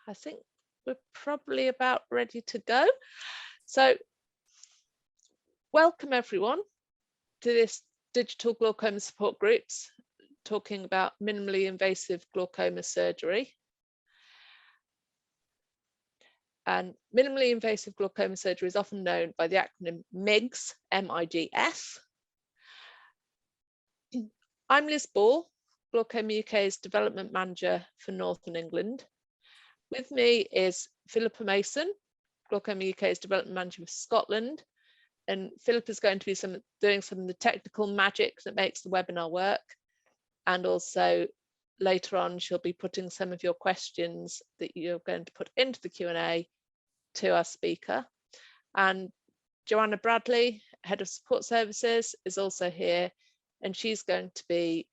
I think we're probably about ready to go. So welcome everyone to this digital glaucoma support groups talking about minimally invasive glaucoma surgery. And minimally invasive glaucoma surgery is often known by the acronym MIGS, M-I-G-S. I'm Liz Ball, Glaucoma UK's Development Manager for Northern England. With me is Philippa Mason, Glaucoma UK's Development Manager for Scotland. And Philippa is going to be doing some of the technical magic that makes the webinar work. And also later on, she'll be putting some of your questions that you're going to put into the Q&A to our speaker. And Joanna Bradley, Head of Support Services, is also here. And she's going to be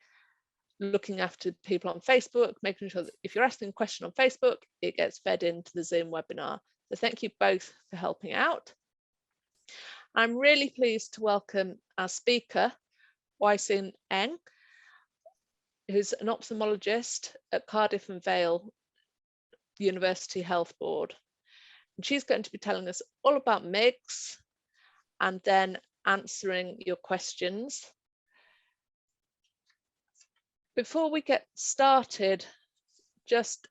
looking after people on Facebook, making sure that if you're asking a question on Facebook, it gets fed into the Zoom webinar. So thank you both for helping out. I'm really pleased to welcome our speaker, Wai Siene Ng, who's an ophthalmologist at Cardiff and Vale University Health Board. And she's going to be telling us all about MIGS and then answering your questions. Before we get started, just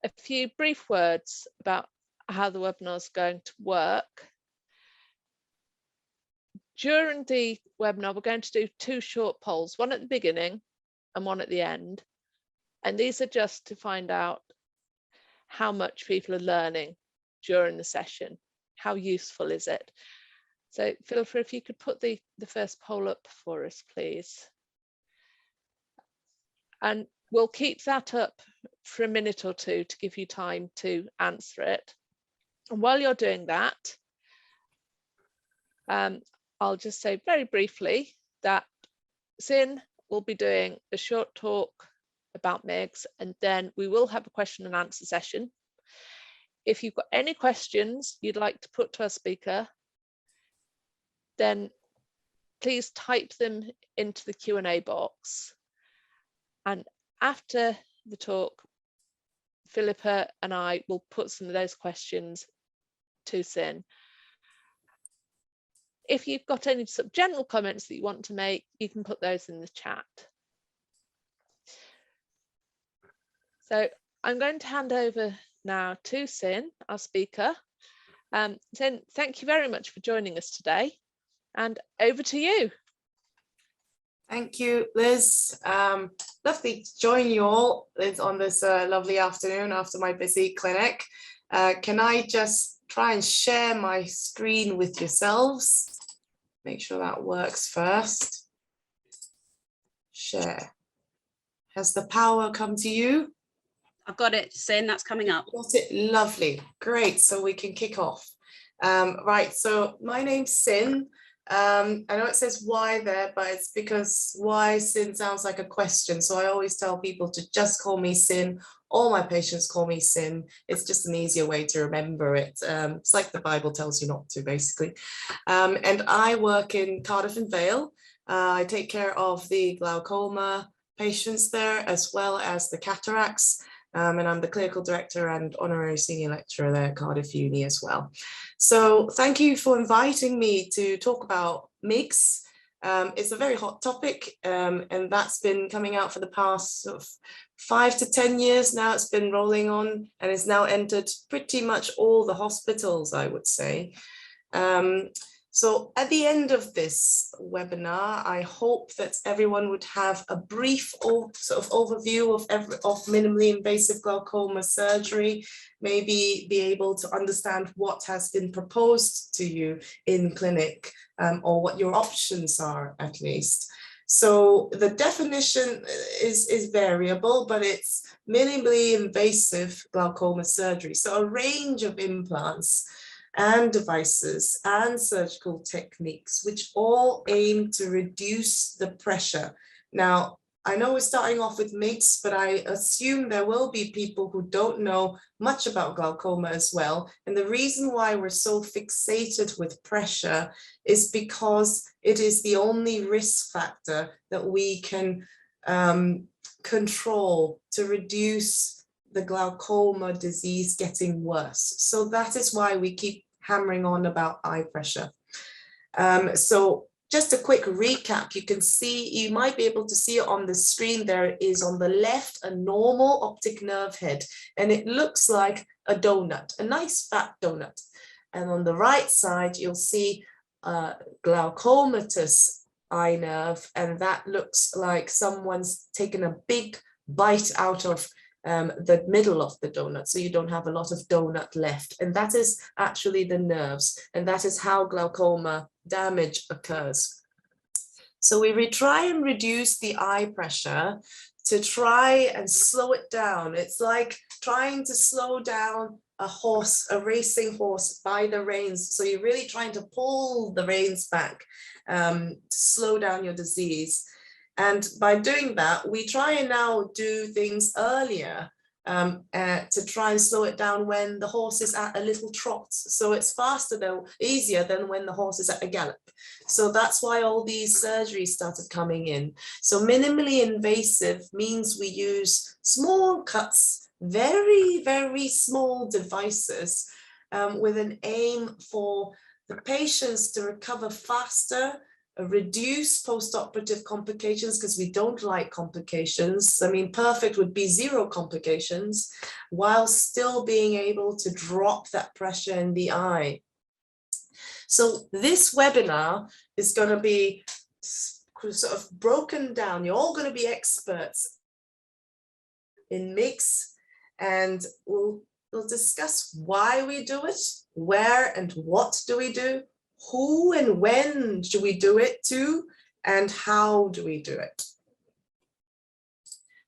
a few brief words about how the webinar is going to work. During the webinar, we're going to do two short polls, one at the beginning and one at the end. And these are just to find out how much people are learning during the session. How useful is it? So Philippa, if you could put the first poll up for us, please. And we'll keep that up for a minute or two to give you time to answer it. And while you're doing that, I'll just say very briefly that Sin will be doing a short talk about MIGS, and then we will have a question and answer session. If you've got any questions you'd like to put to our speaker, then please type them into the Q&A box. And after the talk, Philippa and I will put some of those questions to Sin. If you've got any sort of general comments that you want to make, you can put those in the chat. So I'm going to hand over now to Sin, our speaker. Sin, thank you very much for joining us today, and over to you. Thank you, Liz. Lovely to join you all on this lovely afternoon after my busy clinic. Can I just try and share my screen with yourselves? Make sure that works first. Share. Has the power come to you? I've got it, Sin, that's coming up. Got it, lovely, great, so we can kick off. Right, so my name's Sin. I know it says why there, but it's because why Sin sounds like a question. So I always tell people to just call me Sin. All my patients call me Sin. It's just an easier way to remember it. It's like the Bible tells you not to, basically. And I work in Cardiff and Vale. I take care of the glaucoma patients there, as well as the cataracts. And I'm the clinical director and honorary senior lecturer there at Cardiff Uni as well. So thank you for inviting me to talk about MIGS. It's a very hot topic, and that's been coming out for the past sort of 5 to 10 years now. It's been rolling on and it's now entered pretty much all the hospitals, I would say. So at the end of this webinar, I hope that everyone would have a brief sort of overview of minimally invasive glaucoma surgery, maybe be able to understand what has been proposed to you in clinic, or what your options are at least. So the definition is variable, but it's minimally invasive glaucoma surgery. So a range of implants and devices and surgical techniques, which all aim to reduce the pressure. Now, I know we're starting off with MIGS, but I assume there will be people who don't know much about glaucoma as well. And the reason why we're so fixated with pressure is because it is the only risk factor that we can control to reduce the glaucoma disease getting worse. So that is why we keep hammering on about eye pressure. So just a quick recap, you can see, you might be able to see it on the screen. There is on the left a normal optic nerve head, and it looks like a donut, a nice fat donut. And on the right side, you'll see glaucomatous eye nerve, and that looks like someone's taken a big bite out of the middle of the donut, so you don't have a lot of donut left. And that is actually the nerves, and that is how glaucoma damage occurs. So we try and reduce the eye pressure to try and slow it down. It's like trying to slow down a horse, a racing horse, by the reins. So you're really trying to pull the reins back to slow down your disease. And by doing that, we try and now do things earlier to try and slow it down when the horse is at a little trot. So it's faster though, easier than when the horse is at a gallop. So that's why all these surgeries started coming in. So minimally invasive means we use small cuts, very, very small devices with an aim for the patients to recover faster, reduce post-operative complications, because we don't like complications. I mean, perfect would be 0 complications, while still being able to drop that pressure in the eye. So this webinar is going to be sort of broken down. You're all going to be experts in MIGS, and we'll discuss why we do it, where and what do we do, who and when do we do it to, and how do we do it.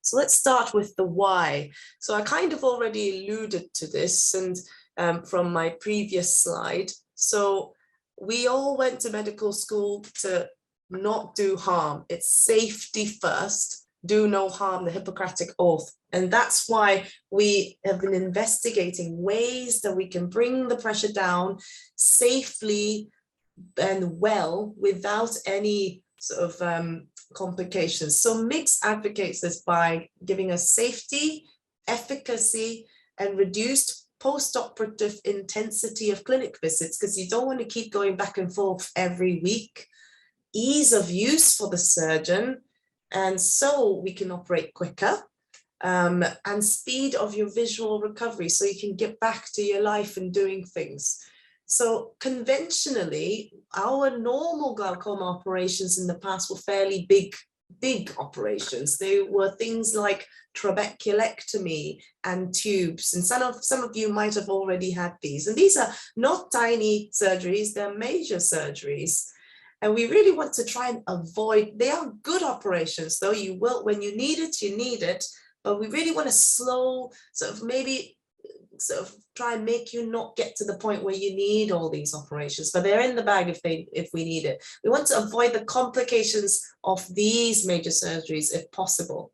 So let's start with the why. So I kind of already alluded to this and from my previous slide. So we all went to medical school to not do harm. It's safety first, do no harm, the Hippocratic Oath. And that's why we have been investigating ways that we can bring the pressure down safely and well without any sort of complications. So MIGS advocates this by giving us safety, efficacy, and reduced post-operative intensity of clinic visits, because you don't want to keep going back and forth every week. Ease of use for the surgeon, and so we can operate quicker, and speed of your visual recovery, so you can get back to your life and doing things. So conventionally, our normal glaucoma operations in the past were fairly big operations. They were things like trabeculectomy and tubes. And some of you might have already had these. And these are not tiny surgeries, they're major surgeries. And we really want to try and avoid, they are good operations though, you will, when you need it, but we really want to slow, sort of maybe sort of try and make you not get to the point where you need all these operations, but they're in the bag if we need it. We want to avoid the complications of these major surgeries if possible.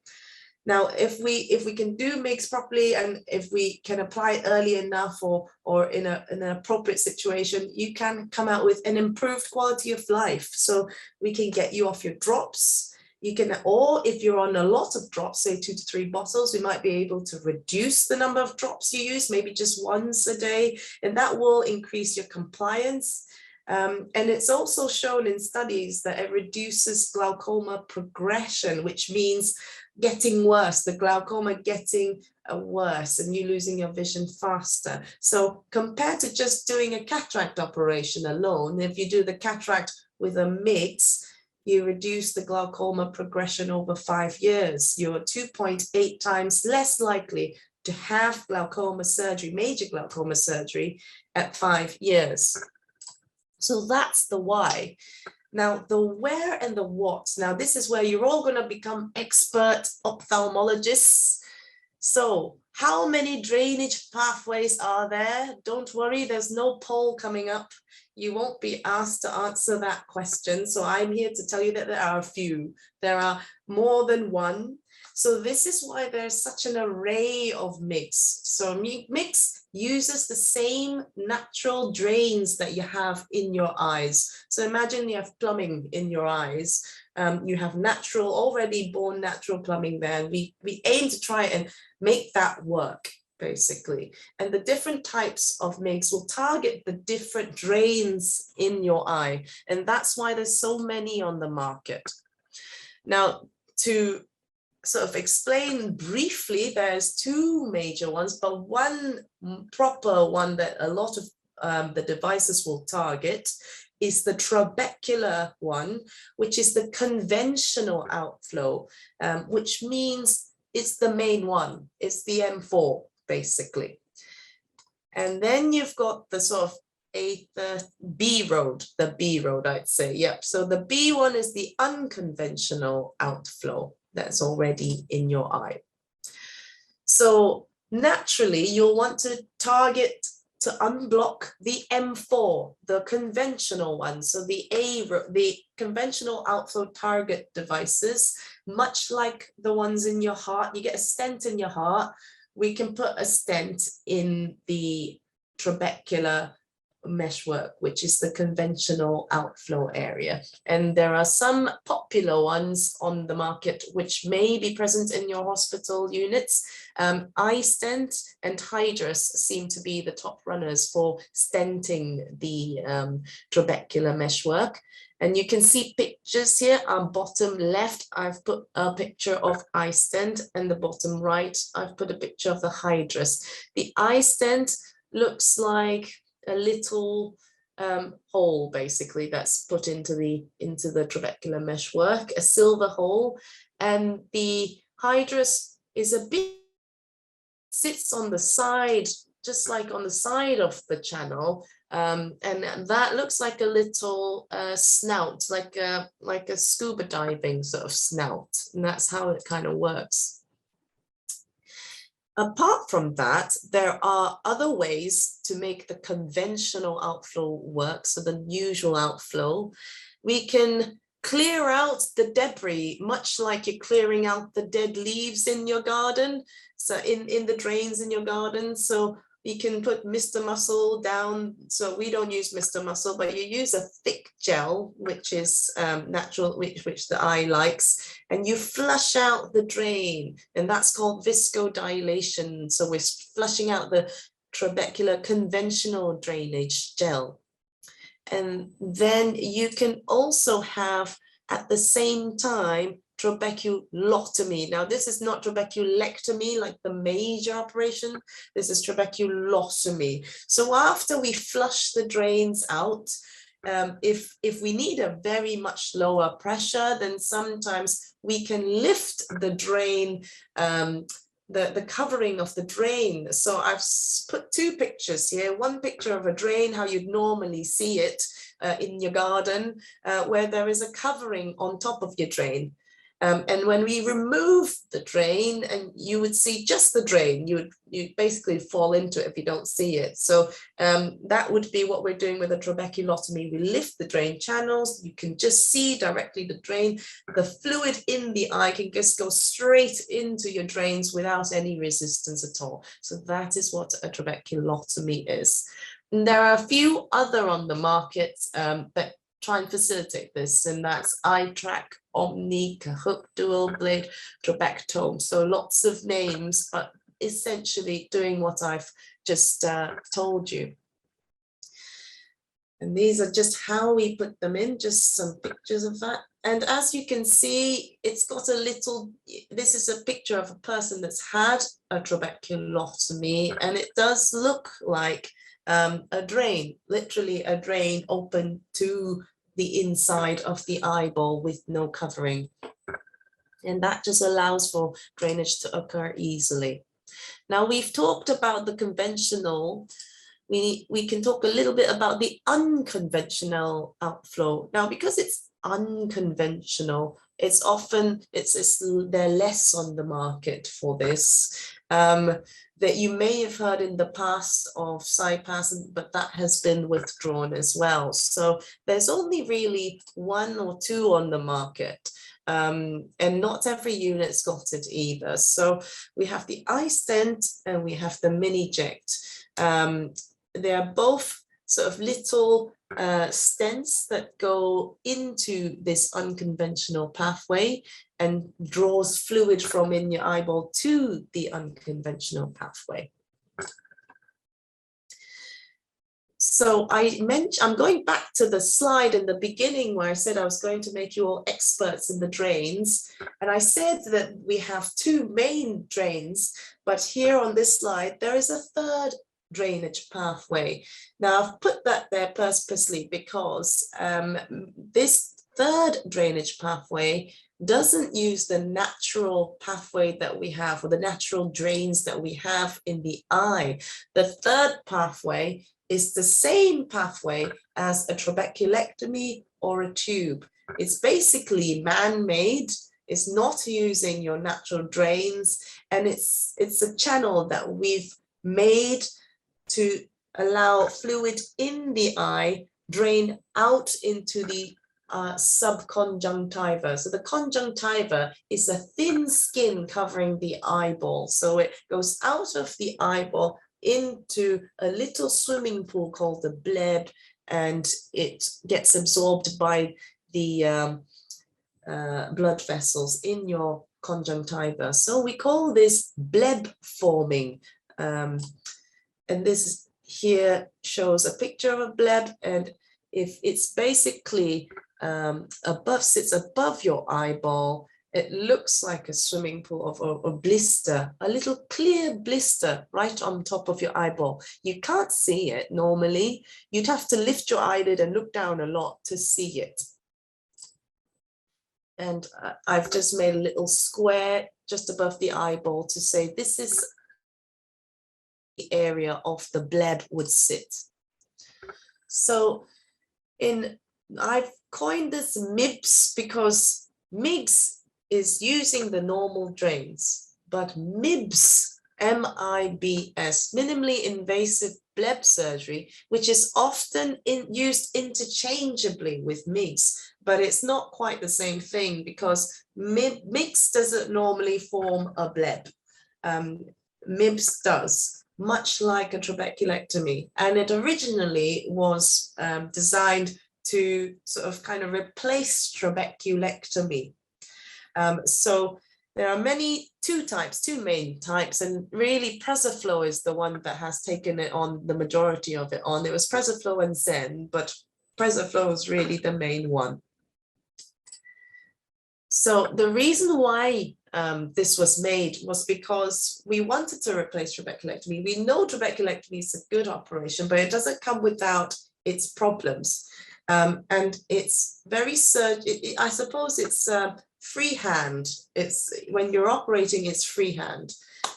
Now, if we can do MIGS properly, and if we can apply it early enough or in an appropriate situation, you can come out with an improved quality of life. So we can get you off your drops. You can, or if you're on a lot of drops, say 2 to 3 bottles, we might be able to reduce the number of drops you use, maybe just once a day, and that will increase your compliance. And it's also shown in studies that it reduces glaucoma progression, which means getting worse, the glaucoma getting worse and you losing your vision faster. So compared to just doing a cataract operation alone, if you do the cataract with a MIGS, you reduce the glaucoma progression over 5 years. You're 2.8 times less likely to have glaucoma surgery, major glaucoma surgery at 5 years. So that's the why. Now, the where and the what. Now, this is where you're all going to become expert ophthalmologists. So how many drainage pathways are there? Don't worry, there's no poll coming up. You won't be asked to answer that question. So I'm here to tell you that there are a few. There are more than one. So this is why there's such an array of MIGS. So MIGS uses the same natural drains that you have in your eyes. So imagine you have plumbing in your eyes. You have natural, already born natural plumbing there. And we aim to try and make that work, basically. And the different types of MIGS will target the different drains in your eye. And that's why there's so many on the market. Now, to sort of explain briefly, there's two major ones, but one proper one that a lot of the devices will target is the trabecular one, which is the conventional outflow, which means it's the main one. It's the M4, basically. And then you've got the sort of the B road, I'd say. Yep. So the B one is the unconventional outflow that's already in your eye. So naturally, you'll want to target to unblock the M4, the conventional one. So the conventional outflow target devices, much like the ones in your heart, you get a stent in your heart, we can put a stent in the trabecular meshwork, which is the conventional outflow area. And there are some popular ones on the market which may be present in your hospital units. iStent and Hydrus seem to be the top runners for stenting the trabecular meshwork. And you can see pictures here. On bottom left, I've put a picture of iStent, and the bottom right, I've put a picture of the Hydrus. The iStent looks like a little hole, basically, that's put into the trabecular meshwork, a silver hole, and the Hydrus is a bit, sits on the side, just like on the side of the channel, and that looks like a little snout, like a scuba diving sort of snout, and that's how it kind of works. Apart from that, there are other ways to make the conventional outflow work, so the usual outflow. We can clear out the debris, much like you're clearing out the dead leaves in your garden, so in the drains in your garden. So you can put Mr. Muscle down. So we don't use Mr. Muscle, but you use a thick gel, which is natural, which the eye likes, and you flush out the drain, and that's called viscodilation. So we're flushing out the trabecular conventional drainage gel. And then you can also have, at the same time, trabeculotomy. Now, this is not trabeculectomy, like the major operation. This is trabeculotomy. So after we flush the drains out, if we need a very much lower pressure, then sometimes we can lift the drain, the covering of the drain. So I've put two pictures here. One picture of a drain, how you'd normally see it in your garden, where there is a covering on top of your drain. And when we remove the drain, and you would see just the drain, you basically fall into it if you don't see it. So that would be what we're doing with a trabeculotomy. We lift the drain channels. You can just see directly the drain. The fluid in the eye can just go straight into your drains without any resistance at all. So that is what a trabeculotomy is. And there are a few other on the market that try and facilitate this, and that's iTrack, Omni, Kahoot, Dual Blade, Trabectome. So lots of names, but essentially doing what I've just told you. And these are just how we put them in, just some pictures of that. And as you can see, it's got a little, this is a picture of a person that's had a trabeculotomy, and it does look like a drain, literally a drain open to the inside of the eyeball with no covering. And that just allows for drainage to occur easily. Now, we've talked about the conventional. We can talk a little bit about the unconventional outflow. Now, because it's unconventional, it's often, they're less on the market for this. That you may have heard in the past of CyPass, but that has been withdrawn as well. So there's only really one or two on the market, and not every unit's got it either. So we have the iStent and we have the MiniJect. They are both sort of little stents that go into this unconventional pathway and draws fluid from in your eyeball to the unconventional pathway. So I'm going back to the slide in the beginning where I said I was going to make you all experts in the drains. And I said that we have two main drains, but here on this slide, there is a third drainage pathway. Now I've put that there purposely because this third drainage pathway doesn't use the natural pathway that we have, or the natural drains that we have in the eye. The third pathway is the same pathway as a trabeculectomy or a tube. It's basically man-made. It's not using your natural drains, and it's a channel that we've made to allow fluid in the eye drain out into the subconjunctiva. So the conjunctiva is a thin skin covering the eyeball. So it goes out of the eyeball into a little swimming pool called the bleb, and it gets absorbed by the blood vessels in your conjunctiva. So we call this bleb forming. And this here shows a picture of a bleb, and if it's basically sits above your eyeball, it looks like a swimming pool of a blister, a little clear blister right on top of your eyeball. You can't see it normally. You'd have to lift your eyelid and look down a lot to see it. And I've just made a little square just above the eyeball to say this is the area of the bleb would sit. So I've coined this MIBS because MIGS is using the normal drains, but MIBS, M-I-B-S, minimally invasive bleb surgery, which is often used interchangeably with MIGS, but it's not quite the same thing because MIGS doesn't normally form a bleb. MIBS does, much like a trabeculectomy, and it originally was designed to sort of kind of replace trabeculectomy. So there are two main types, and really PreserFlow is the one that has taken it on, the majority of it on. It was PreserFlow and Zen, but PreserFlow is really the main one. So the reason why this was made was because we wanted to replace trabeculectomy. We know trabeculectomy is a good operation, but it doesn't come without its problems. And it's very I suppose it's freehand. It's when you're operating, it's freehand.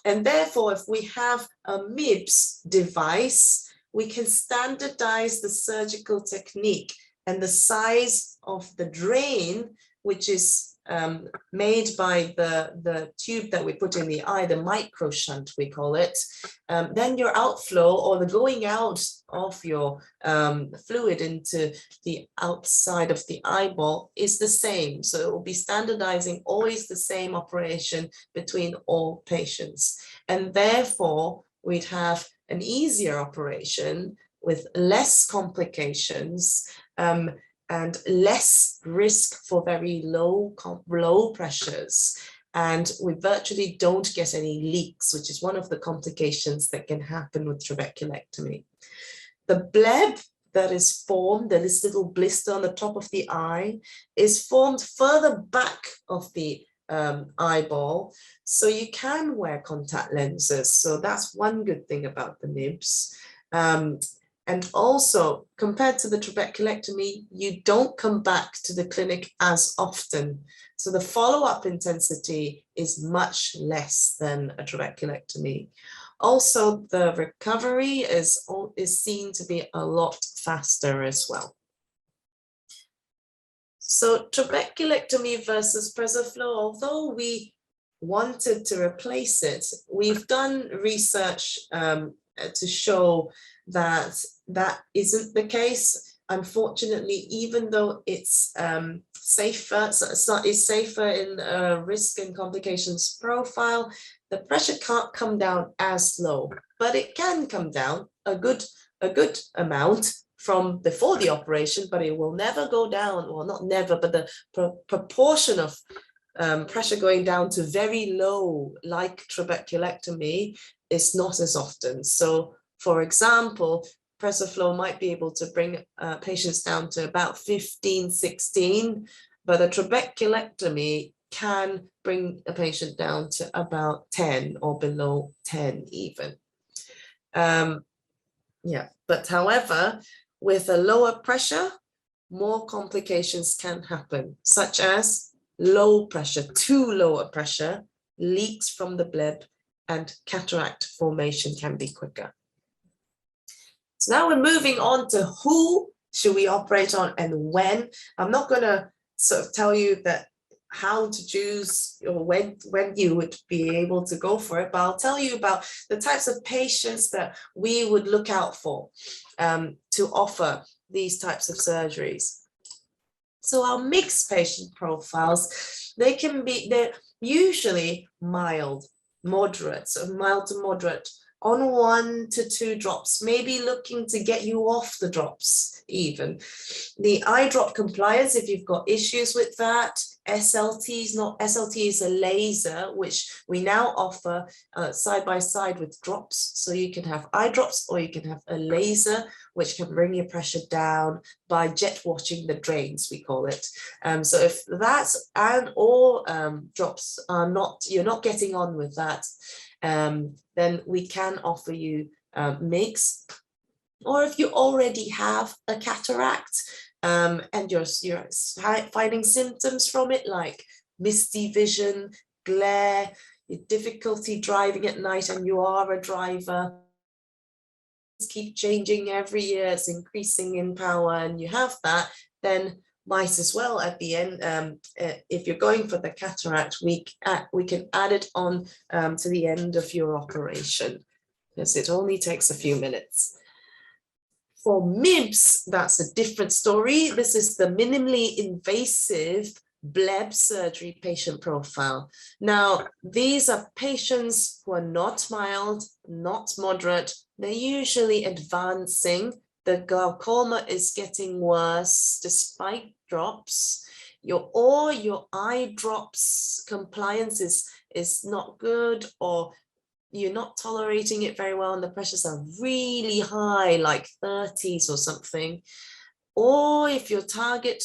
And therefore, if we have a MIBS device, we can standardize the surgical technique and the size of the drain, which is made by the tube that we put in the eye, the micro shunt we call it. Then your outflow, or the going out of your fluid into the outside of the eyeball, is the same. So it will be standardizing always the same operation between all patients. And therefore, we'd have an easier operation with less complications, and less risk for very low pressures. And we virtually don't get any leaks, which is one of the complications that can happen with trabeculectomy. The bleb that is formed, this little blister on the top of the eye, is formed further back of the eyeball. So you can wear contact lenses. So that's one good thing about the MIBS. And also, compared to the trabeculectomy, you don't come back to the clinic as often. So the follow-up intensity is much less than a trabeculectomy. Also, the recovery is seen to be a lot faster as well. So trabeculectomy versus PreserFlow, although we wanted to replace it, we've done research to show that that isn't the case. unfortunately, even though it's safer, so it's safer in risk and complications profile, the pressure can't come down as low, but it can come down a good amount from before the operation, but it will never go down, well, not never, but the proportion of pressure going down to very low, like trabeculectomy, is not as often. So, for example, PreserFlow might be able to bring patients down to about 15, 16, but a trabeculectomy can bring a patient down to about 10 or below 10 even. Yeah, but however, with a lower pressure, more complications can happen, such as low pressure, too low a pressure, leaks from the bleb, and cataract formation can be quicker. So now we're moving on to who should we operate on and when. I'm not going to sort of tell you that how to choose or when you would be able to go for it, but I'll tell you about the types of patients that we would look out for to offer these types of surgeries. So our mixed patient profiles, they're usually mild, moderate, so mild to moderate, on 1 to 2 drops, maybe looking to get you off the drops even. The eye drop compliance, if you've got issues with that. SLT is a laser, which we now offer side by side with drops. So you can have eye drops or you can have a laser, which can bring your pressure down by jet washing the drains, we call it. So if that's or drops are not, you're not getting on with that, then we can offer you MIGS. Or if you already have a cataract and you're finding symptoms from it, like misty vision, glare, difficulty driving at night, and you are a driver, keep changing every year, it's increasing in power, and you have that, then might as well at the end, if you're going for the cataract, we can add it on to the end of your operation, because it only takes a few minutes. For MIBS, that's a different story. This is the minimally invasive bleb surgery patient profile. Now, these are patients who are not mild, not moderate. They're usually advancing. The glaucoma is getting worse despite drops. Your eye drops compliance is not good, or you're not tolerating it very well and the pressures are really high, like 30s or something. Or if your target,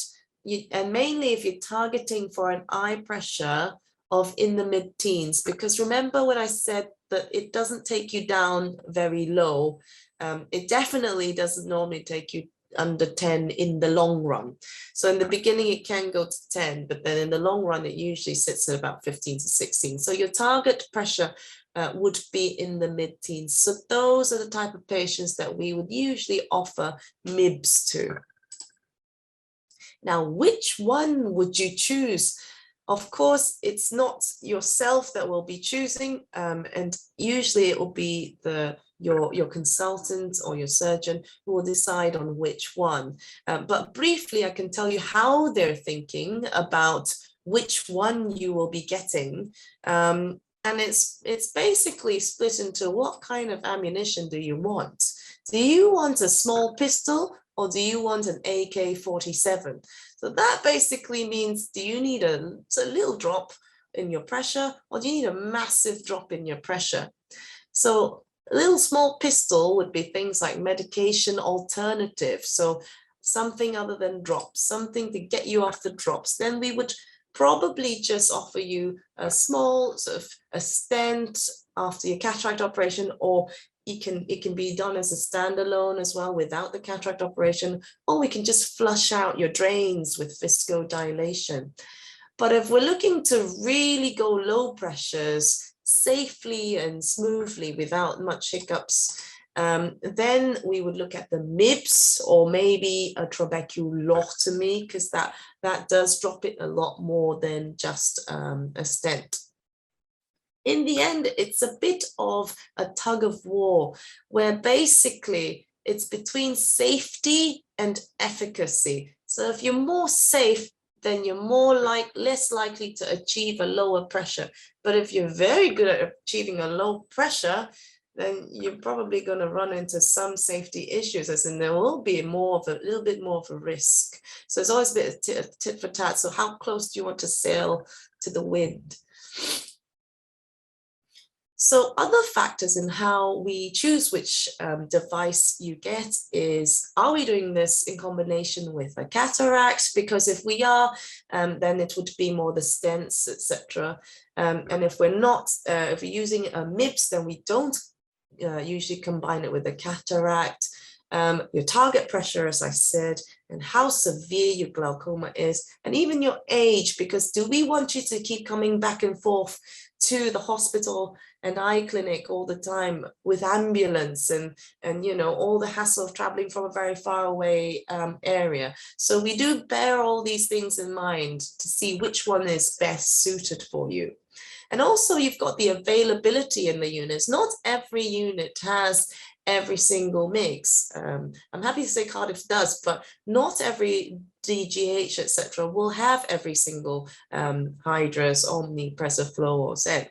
and mainly if you're targeting for an eye pressure of in the mid-teens, because remember when I said that it doesn't take you down very low, it definitely doesn't normally take you under 10 in the long run. So in the beginning it can go to 10, but then in the long run it usually sits at about 15 to 16. So your target pressure would be in the mid-teens. So those are the type of patients that we would usually offer MIBS to. Now, which one would you choose? Of course, it's not yourself that will be choosing, and usually it will be your consultant or your surgeon who will decide on which one. But briefly, I can tell you how they're thinking about which one you will be getting. And it's basically split into what kind of ammunition do you want? Do you want a small pistol or do you want an AK-47? So that basically means, do you need a little drop in your pressure or do you need a massive drop in your pressure? So a little small pistol would be things like medication alternative. So something other than drops, something to get you off the drops. Then we would probably just offer you a small sort of a stent after your cataract operation, or it can be done as a standalone as well without the cataract operation, or we can just flush out your drains with viscodilation. But if we're looking to really go low pressures safely and smoothly without much hiccups, then we would look at the MIBS or maybe a trabeculectomy, because that does drop it a lot more than just a stent. In the end, it's a bit of a tug of war, where basically it's between safety and efficacy. So if you're more safe, then you're less likely to achieve a lower pressure. But if you're very good at achieving a low pressure, then you're probably going to run into some safety issues, as in there will be a little bit more of a risk. So it's always a bit of tit for tat. So how close do you want to sail to the wind? So other factors in how we choose which device you get is, are we doing this in combination with a cataract? Because if we are, then it would be more the stents, etc. And if we're not, if we're using a MIBS, then we don't usually combine it with a cataract. Your target pressure, as I said, and how severe your glaucoma is, and even your age, because do we want you to keep coming back and forth to the hospital and eye clinic all the time with ambulance and you know, all the hassle of traveling from a very far away area? So we do bear all these things in mind to see which one is best suited for you. And also you've got the availability in the units. Not every unit has every single MIGS. I'm happy to say Cardiff does, but not every DGH, etc., will have every single Hydrus, Omni, PreserFlow, or Zen.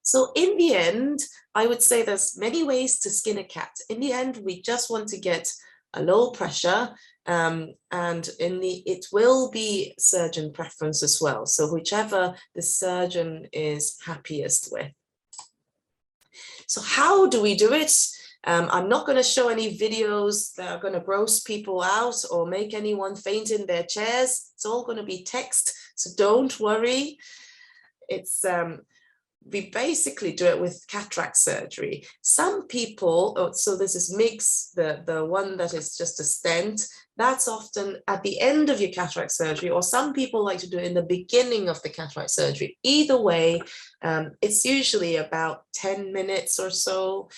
So in the end, I would say there's many ways to skin a cat. In the end, we just want to get a low pressure, and it will be surgeon preference as well. So whichever the surgeon is happiest with. So how do we do it? I'm not going to show any videos that are going to gross people out or make anyone faint in their chairs. It's all going to be text, so don't worry. It's we basically do it with cataract surgery. Some people, so this is MIGS, the one that is just a stent, that's often at the end of your cataract surgery, or some people like to do it in the beginning of the cataract surgery. Either way, it's usually about 10 minutes or so.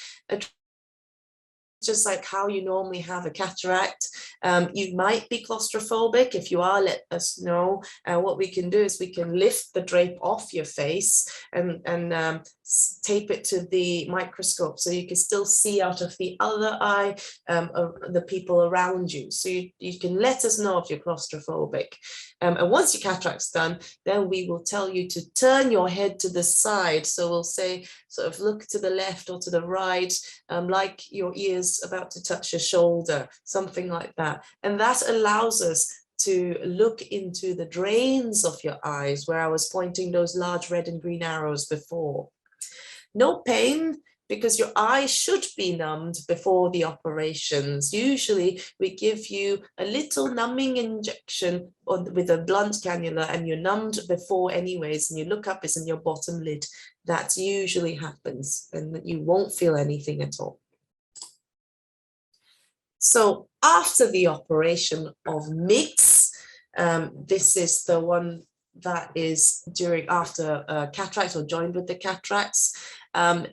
Just like how you normally have a cataract. You might be claustrophobic. If you are, let us know. What we can do is we can lift the drape off your face and tape it to the microscope so you can still see out of the other eye the people around you. So you can let us know if you're claustrophobic. And once your cataract's done, then we will tell you to turn your head to the side. So we'll say, sort of look to the left or to the right, like your ear's about to touch your shoulder, something like that. And that allows us to look into the drains of your eyes, where I was pointing those large red and green arrows before. No pain, because your eye should be numbed before the operations. Usually we give you a little numbing injection with a blunt cannula, and you're numbed before anyways, and you look up, it's in your bottom lid. That usually happens, and you won't feel anything at all. So after the operation of MIGS, this is the one that is after cataract or joined with the cataracts.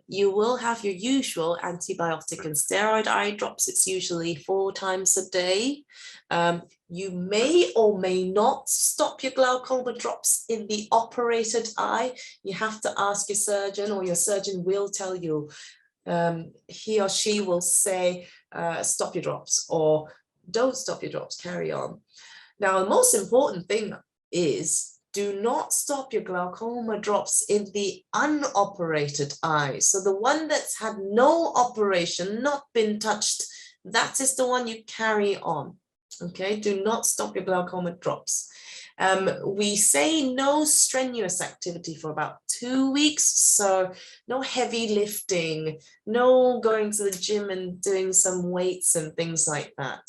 You will have your usual antibiotic and steroid eye drops. It's usually 4 times a day. You may or may not stop your glaucoma drops in the operated eye. You have to ask your surgeon, or your surgeon will tell you. He or she will say, stop your drops, or don't stop your drops, carry on. Now, the most important thing is, do not stop your glaucoma drops in the unoperated eye. So the one that's had no operation, not been touched, that is the one you carry on. Okay, do not stop your glaucoma drops. We say no strenuous activity for about 2 weeks. So no heavy lifting, no going to the gym and doing some weights and things like that.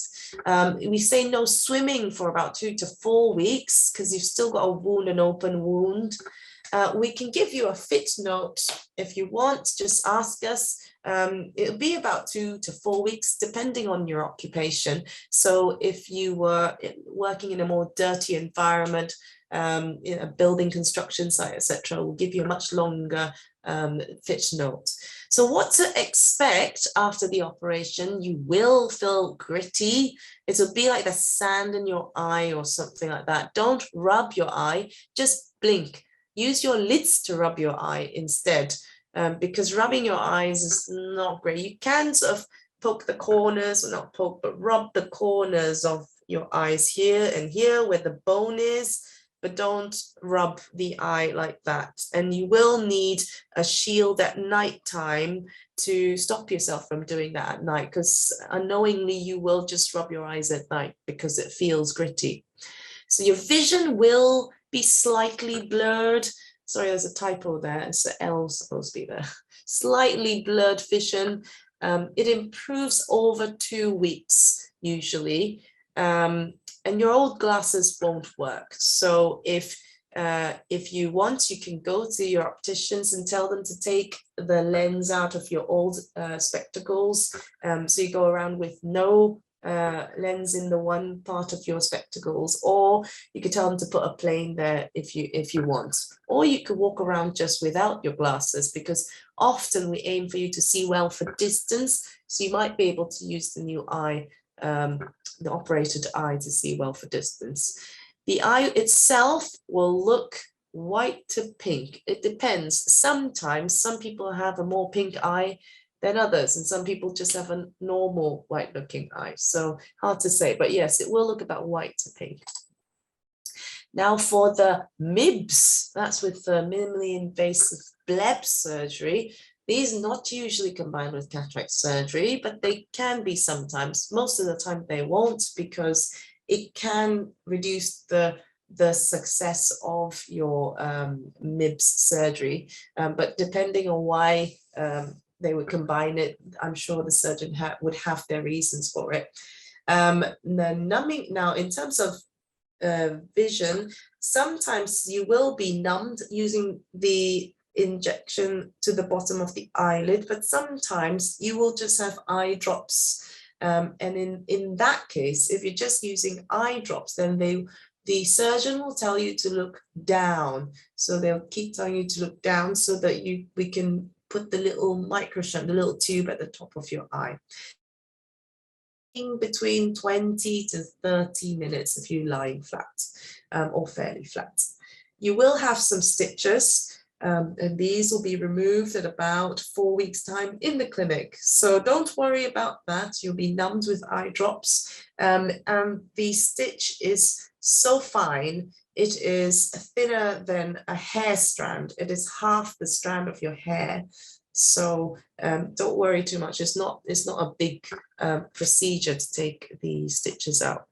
We say no swimming for about 2 to 4 weeks, because you've still got a wound, an open wound. We can give you a fit note if you want, just ask us. It'll be about 2 to 4 weeks, depending on your occupation. So if you were working in a more dirty environment, in a building construction site, etc., we'll give you a much longer fit note. So what to expect after the operation? You will feel gritty. It'll be like the sand in your eye or something like that. Don't rub your eye, just blink. Use your lids to rub your eye instead, because rubbing your eyes is not great. You can sort of poke the corners, or not poke, but rub the corners of your eyes here and here where the bone is, but don't rub the eye like that. And you will need a shield at night time to stop yourself from doing that at night, because unknowingly you will just rub your eyes at night because it feels gritty. So your vision will be slightly blurred. Sorry, there's a typo there. It's an L supposed to be there. Slightly blurred vision. It improves over 2 weeks usually. And your old glasses won't work. So if you want, you can go to your opticians and tell them to take the lens out of your old spectacles. So you go around with no lens in the one part of your spectacles, or you could tell them to put a plane there if you want, or you could walk around just without your glasses, because often we aim for you to see well for distance, so you might be able to use the new eye, the operated eye, to see well for distance. The eye itself will look white to pink. It depends. Sometimes some people have a more pink eye than others, and some people just have a normal white looking eye. So hard to say, but yes, it will look about white to pink. Now for the MIBS, that's with the minimally invasive bleb surgery. These are not usually combined with cataract surgery, but they can be sometimes. Most of the time they won't, because it can reduce the success of your MIBS surgery. But depending on why they would combine it, I'm sure the surgeon would have their reasons for it. The numbing, now in terms of vision, sometimes you will be numbed using the injection to the bottom of the eyelid, but sometimes you will just have eye drops. And in that case, if you're just using eye drops, then the surgeon will tell you to look down. So they'll keep telling you to look down so that we can put the little microshunt, the little tube at the top of your eye. In between 20 to 30 minutes if you're lying flat or fairly flat. You will have some stitches, and these will be removed at about 4 weeks' time in the clinic. So don't worry about that. You'll be numbed with eye drops. And the stitch is so fine, it is thinner than a hair strand. It is half the strand of your hair. So don't worry too much. It's not a big procedure to take the stitches out.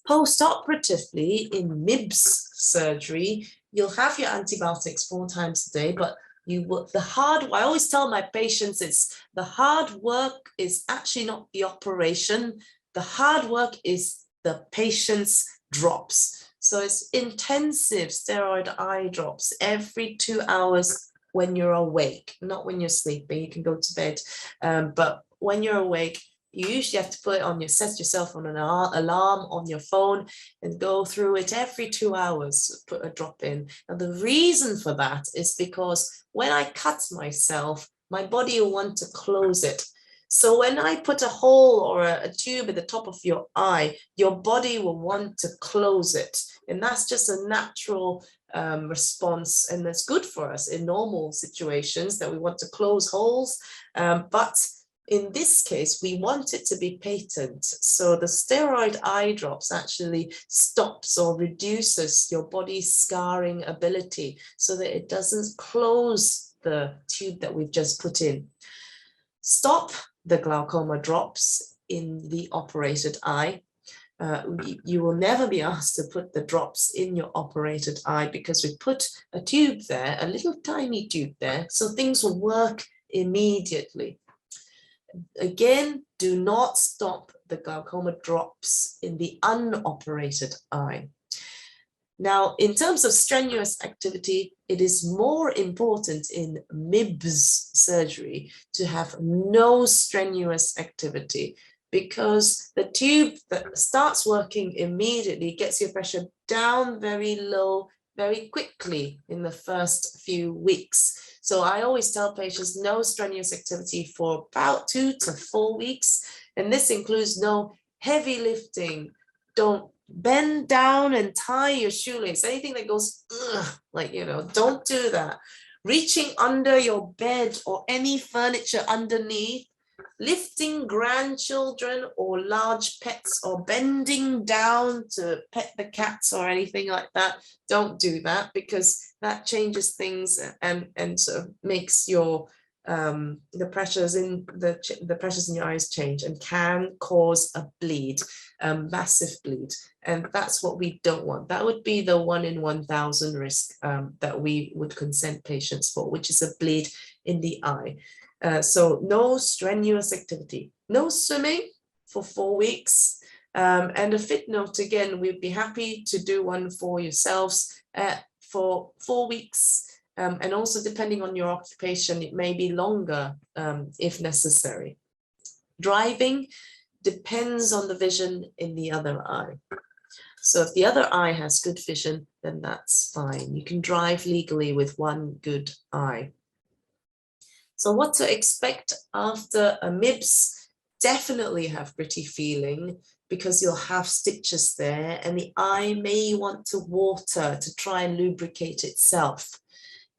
Post-operatively in MIBS surgery, you'll have your antibiotics 4 times a day, but I always tell my patients, the hard work is actually not the operation. The hard work is the patient's drops. So it's intensive steroid eye drops every 2 hours when you're awake, not when you're sleeping. You can go to bed, but when you're awake, you usually have to set yourself on an alarm on your phone and go through it every 2 hours, put a drop in. Now the reason for that is because when I cut myself, my body will want to close it. So when I put a hole or a tube at the top of your eye, your body will want to close it. And that's just a natural response, and that's good for us in normal situations, that we want to close holes. But in this case, we want it to be patent. So the steroid eye drops actually stops or reduces your body's scarring ability so that it doesn't close the tube that we've just put in. Stop the glaucoma drops in the operated eye. You will never be asked to put the drops in your operated eye, because we put a tube there, a little tiny tube there, so things will work immediately. Again, do not stop the glaucoma drops in the unoperated eye. Now, in terms of strenuous activity, it is more important in MIBS surgery to have no strenuous activity, because the tube that starts working immediately gets your pressure down very low very quickly in the first few weeks. So I always tell patients no strenuous activity for about 2 to 4 weeks. And this includes no heavy lifting. Don't bend down and tie your shoelace. Anything that goes, like, don't do that. Reaching under your bed or any furniture underneath, lifting grandchildren or large pets or bending down to pet the cats or anything like that, don't do that, because that changes things and sort of makes your the pressures in your eyes change and can cause a bleed, massive bleed, and that's what we don't want. That would be the 1 in 1,000 risk that we would consent patients for, which is a bleed in the eye. So no strenuous activity, no swimming for 4 weeks, and a fit note again, we'd be happy to do one for yourselves for 4 weeks. And also depending on your occupation, it may be longer if necessary. Driving depends on the vision in the other eye. So if the other eye has good vision, then that's fine. You can drive legally with one good eye. So what to expect after a MIBS? Definitely have gritty feeling, because you'll have stitches there and the eye may want to water to try and lubricate itself.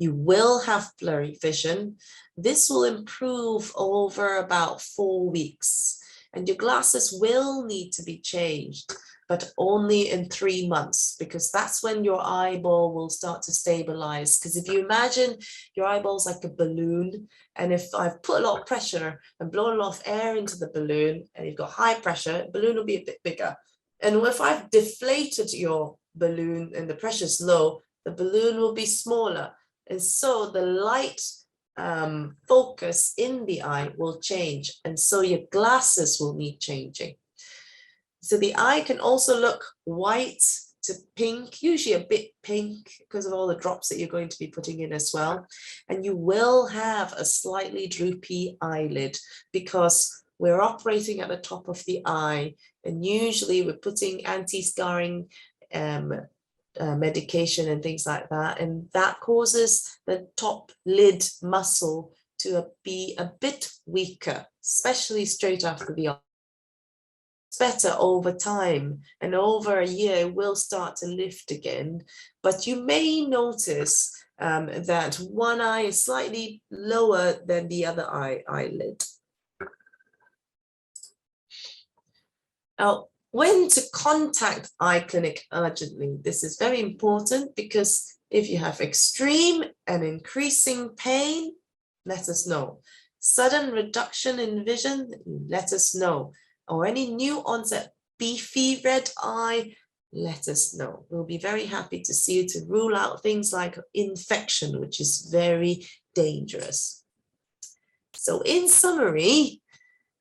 You will have blurry vision. This will improve over about 4 weeks, and your glasses will need to be changed, but only in 3 months, because that's when your eyeball will start to stabilize. Because if you imagine your eyeball's like a balloon, and if I've put a lot of pressure and blown a lot of air into the balloon, and you've got high pressure, the balloon will be a bit bigger. And if I've deflated your balloon and the pressure's low, the balloon will be smaller. And so the light focus in the eye will change, and so your glasses will need changing. So the eye can also look white to pink, usually a bit pink because of all the drops that you're going to be putting in as well. And you will have a slightly droopy eyelid because we're operating at the top of the eye, and usually we're putting anti-scarring medication and things like that, and that causes the top lid muscle to be a bit weaker, especially straight after the eye. It's better over time, and over a year will start to lift again, but you may notice that one eye is slightly lower than the other eyelid. Now, when to contact eye clinic urgently? This is very important, because if you have extreme and increasing pain, let us know. Sudden reduction in vision, let us know. Or any new onset beefy red eye, let us know. We'll be very happy to see you to rule out things like infection, which is very dangerous. So in summary,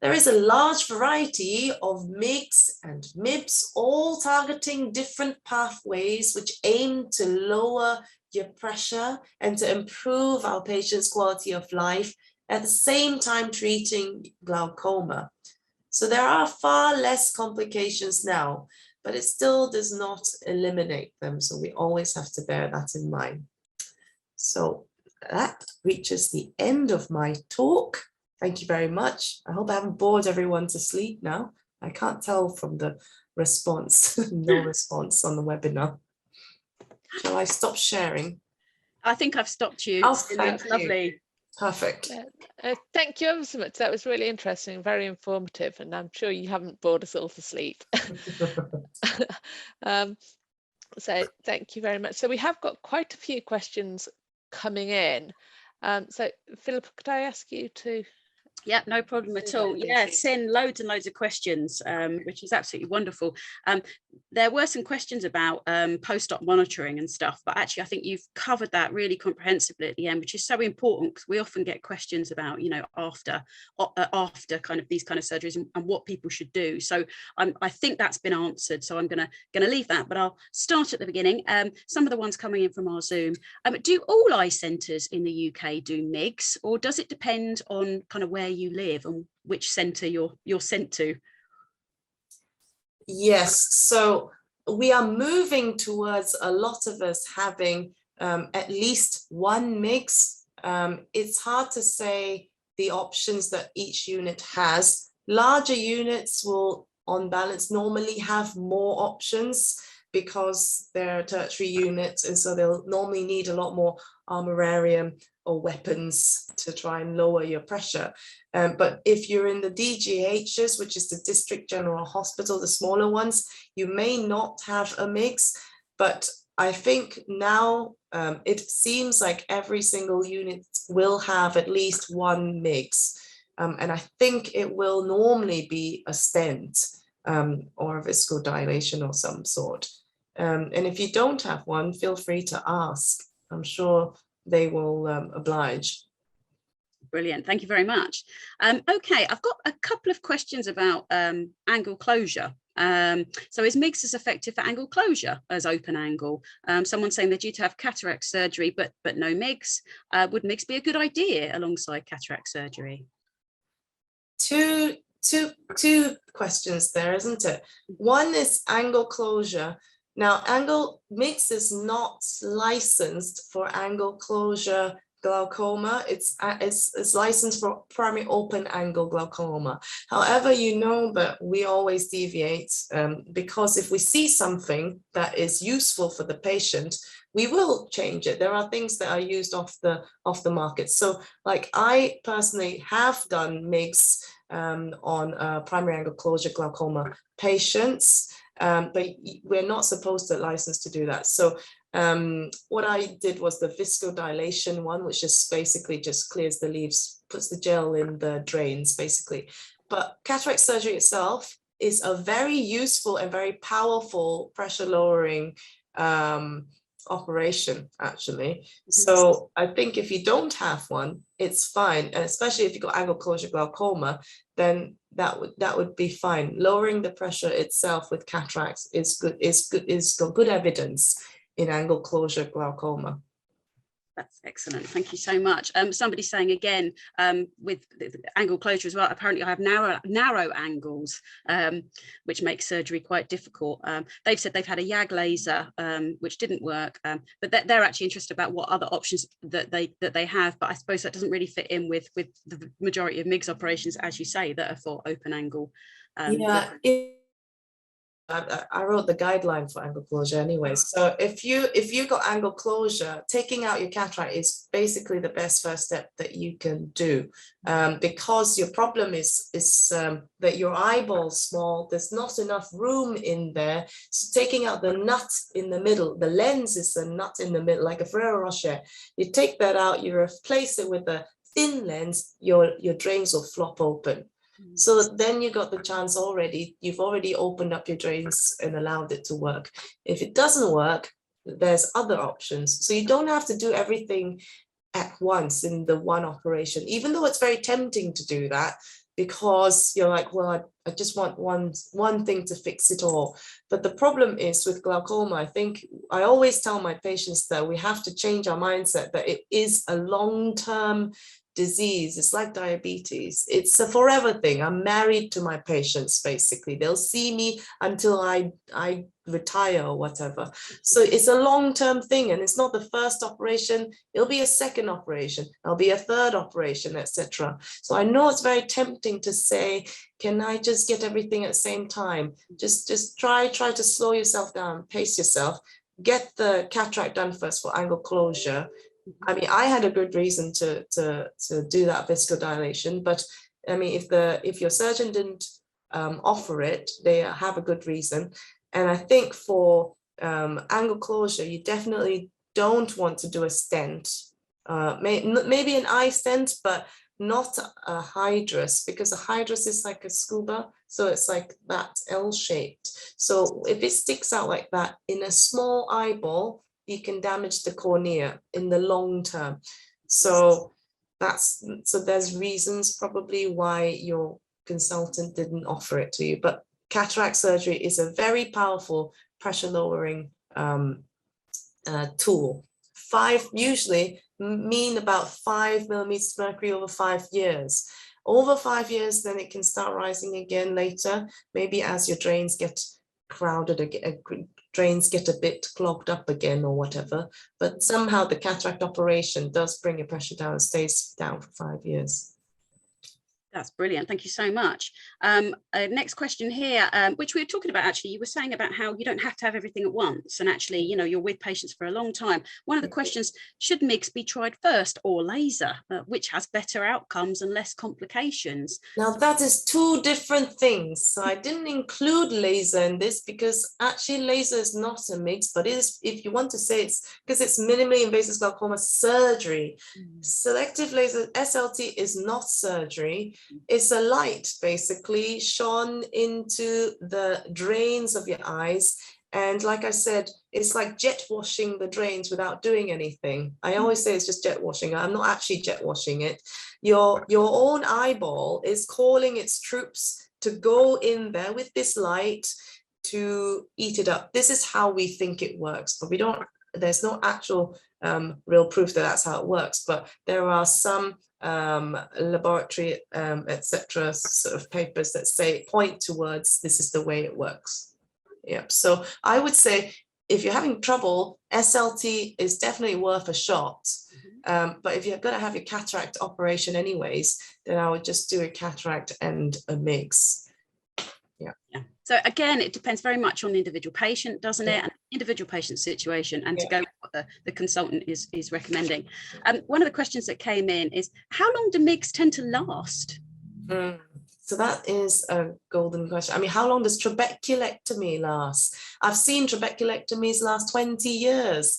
there is a large variety of MIGS and MIBS, all targeting different pathways which aim to lower your pressure and to improve our patients' quality of life, at the same time treating glaucoma. So there are far less complications now, but it still does not eliminate them. So we always have to bear that in mind. So that reaches the end of my talk. Thank you very much. I hope I haven't bored everyone to sleep now. I can't tell from the response, no response on the webinar. Shall I stop sharing? I think I've stopped you. Oh, That's lovely. Perfect. Thank you ever so much. That was really interesting, very informative, and I'm sure you haven't bored us all to sleep. So thank you very much. So we have got quite a few questions coming in. So Philippa, could I ask you to? Yeah, no problem at all. Yeah, send loads and loads of questions, which is absolutely wonderful. There were some questions about post-op monitoring and stuff, but actually I think you've covered that really comprehensively at the end, which is so important, because we often get questions about, you know, after kind of these kind of surgeries and what people should do. So I think that's been answered. So I'm gonna leave that, but I'll start at the beginning. Some of the ones coming in from our Zoom. Do all eye centres in the UK do MIGS, or does it depend on kind of where you live and which centre you're sent to? Yes, so we are moving towards a lot of us having at least one MIGS. It's hard to say the options that each unit has. Larger units will, on balance, normally have more options because they're tertiary units, and so they'll normally need a lot more armorarium or weapons to try and lower your pressure. But if you're in the DGHs, which is the District General Hospital, the smaller ones, you may not have a MIGS, but I think now it seems like every single unit will have at least one MIGS. And I think it will normally be a stent or a viscodilation or some sort. And if you don't have one, feel free to ask. I'm sure they will oblige. Brilliant, thank you very much. Okay, I've got a couple of questions about angle closure. So is MIGS as effective for angle closure as open angle? Someone's saying they're due to have cataract surgery, but no MIGS. Would MIGS be a good idea alongside cataract surgery? Two questions there, isn't it? One is angle closure. Now, MIGS is not licensed for angle closure glaucoma. It's licensed for primary open angle glaucoma. However, you know that we always deviate because if we see something that is useful for the patient, we will change it. There are things that are used off the market. So like I personally have done MIGS on primary angle closure glaucoma patients, but we're not supposed to license to do that. So what I did was the viscodilation one, which is basically just clears the leaves, puts the gel in the drains basically. But cataract surgery itself is a very useful and very powerful pressure lowering operation actually. So I think if you don't have one, it's fine, and especially if you got angle closure glaucoma, then that would be fine. Lowering the pressure itself with cataracts is good evidence in angle closure glaucoma. That's excellent. Thank you so much. Somebody's saying again, with the angle closure as well, apparently I have narrow angles, which makes surgery quite difficult. They've said they've had a YAG laser, which didn't work, but they're actually interested about what other options that they have. But I suppose that doesn't really fit in with the majority of MIGS operations, as you say, that are for open angle. Yeah. I wrote the guideline for angle closure anyway. So if you got angle closure, taking out your cataract is basically the best first step that you can do, because your problem is that your eyeball's small. There's not enough room in there. So taking out the nut in the middle, the lens is the nut in the middle, like a Ferrero Rocher. You take that out, you replace it with a thin lens, your drains will flop open. So then you got the chance already, you've already opened up your drains and allowed it to work. If it doesn't work, there's other options. So you don't have to do everything at once in the one operation, even though it's very tempting to do that, because you're like, well, I just want one thing to fix it all. But the problem is with glaucoma, I think I always tell my patients that we have to change our mindset, that it is a long-term disease. It's like diabetes. It's a forever thing. I'm married to my patients, basically. They'll see me until I retire or whatever. So it's a long-term thing, and it's not the first operation. It'll be a second operation. There'll be a third operation, etc. So I know it's very tempting to say, can I just get everything at the same time? Just try to slow yourself down, pace yourself, get the cataract done first for angle closure. I mean, I had a good reason to do that viscodilation, but I mean, if your surgeon didn't offer it, they have a good reason. And I think for angle closure, you definitely don't want to do a stent, maybe an eye stent, but not a hydrus, because a hydrus is like a scuba, so it's like that L-shaped. So if it sticks out like that in a small eyeball, you can damage the cornea in the long term. So there's reasons probably why your consultant didn't offer it to you. But cataract surgery is a very powerful pressure lowering tool. Usually mean about 5 millimeters of mercury over 5 years. Over 5 years, then it can start rising again later, maybe as your drains get crowded again, drains get a bit clogged up again or whatever, but somehow the cataract operation does bring your pressure down and stays down for 5 years. That's brilliant. Thank you so much. Next question here, which we were talking about, actually, you were saying about how you don't have to have everything at once. And actually, you know, you're with patients for a long time. One of the questions, should MIGS be tried first or laser, which has better outcomes and less complications? Now that is two different things. So I didn't include laser in this because actually laser is not a MIGS, but it is, if you want to say it's because it's minimally invasive glaucoma surgery. Selective laser, SLT, is not surgery. It's a light basically shone into the drains of your eyes. And like I said, it's like jet washing the drains without doing anything. I always say it's just jet washing. I'm not actually jet washing it. Your own eyeball is calling its troops to go in there with this light to eat it up. This is how we think it works, but we don't, there's no actual real proof that that's how it works. But there are some laboratory, etc., sort of papers that say, point towards this is the way it works. Yep. So I would say if you're having trouble, SLT is definitely worth a shot. But if you're going to have your cataract operation anyways, then I would just do a cataract and a MIGS. Yeah. So again, it depends very much on the individual patient, doesn't it? And individual patient situation, and to go with what the consultant is recommending. One of the questions that came in is, how long do MIGS tend to last? So that is a golden question. I mean, how long does trabeculectomy last? I've seen trabeculectomies last 20 years.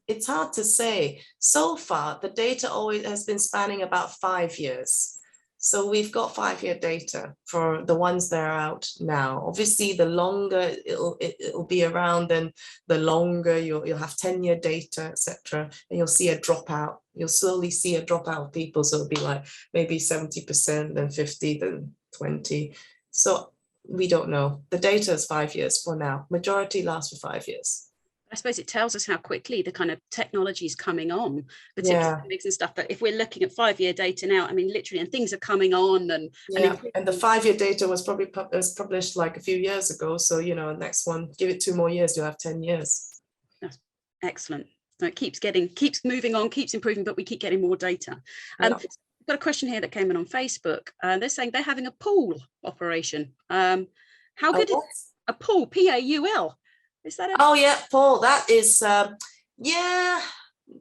It's hard to say. So far, the data always has been spanning about 5 years. So we've got 5-year data for the ones that are out now. Obviously, the longer it'll be around, then the longer you'll have 10-year data, etc. And you'll see a dropout. You'll slowly see a dropout of people. So it'll be like maybe 70%, then 50, then 20. So we don't know. The data is 5 years for now. Majority lasts for 5 years. I suppose it tells us how quickly the kind of technology is coming on, particularly MIGS and stuff. But if we're looking at 5-year data now, I mean, literally, and things are coming on, and and the 5-year data was probably published like a few years ago. So, you know, next one, give it 2 more years, you'll have 10 years. That's excellent. So it keeps moving on, keeps improving, but we keep getting more data. I've got a question here that came in on Facebook. They're saying they're having a pool operation. How good is a pool? PAUL. Is that oh yeah, Paul, that is yeah.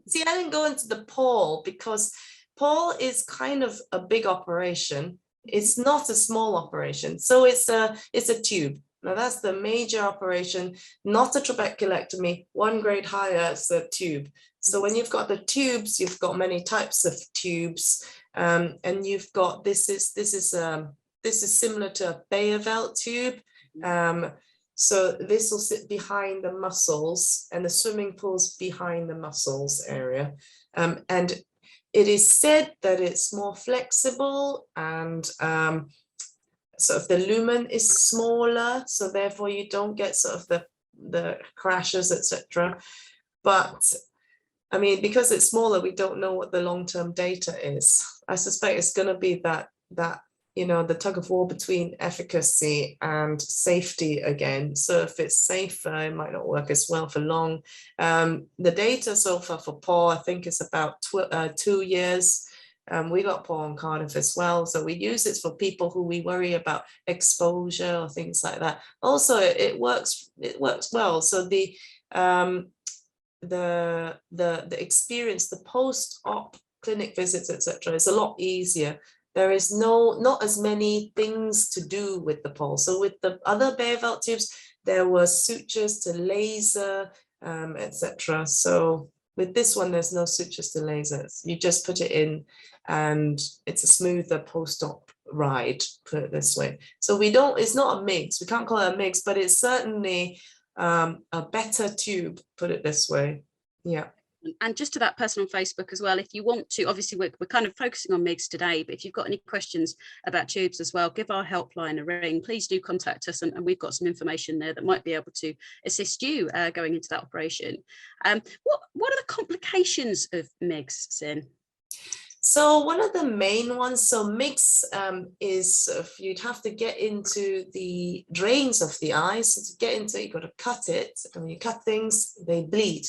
See, I didn't go into the Paul because Paul is kind of a big operation. It's not a small operation. So it's a tube. Now that's the major operation, not a trabeculectomy. 1 grade higher, it's a tube. So when you've got the tubes, you've got many types of tubes, and you've got this is similar to a Bayervelt tube. So this will sit behind the muscles, and the swimming pool's behind the muscles area. And it is said that it's more flexible, and sort of the lumen is smaller, so therefore you don't get sort of the crashes, etc. But I mean, because it's smaller, we don't know what the long-term data is. I suspect it's going to be that you know, the tug of war between efficacy and safety again. So if it's safer, it might not work as well for long. The data so far for Paul, I think, is about 2 years. We got Paul in Cardiff as well. So we use it for people who we worry about exposure or things like that. Also, it works well. So the experience, the post-op clinic visits, etc., is a lot easier. There is not as many things to do with the Paul. So with the other Bayervelt tubes, there were sutures to laser, etc. So with this one, there's no sutures to lasers. You just put it in, and it's a smoother post-op ride, put it this way. So it's not a MIGS. We can't call it a MIGS, but it's certainly a better tube, put it this way. Yeah. And just to that person on Facebook as well, if you want to, obviously we're kind of focusing on MIGS today, but if you've got any questions about tubes as well, give our helpline a ring. Please do contact us, and we've got some information there that might be able to assist you going into that operation. What are the complications of MIGS, Sin? So one of the main ones, so MIGS is you'd have to get into the drains of the eyes. So to get into it, you've got to cut it. And when you cut things, they bleed.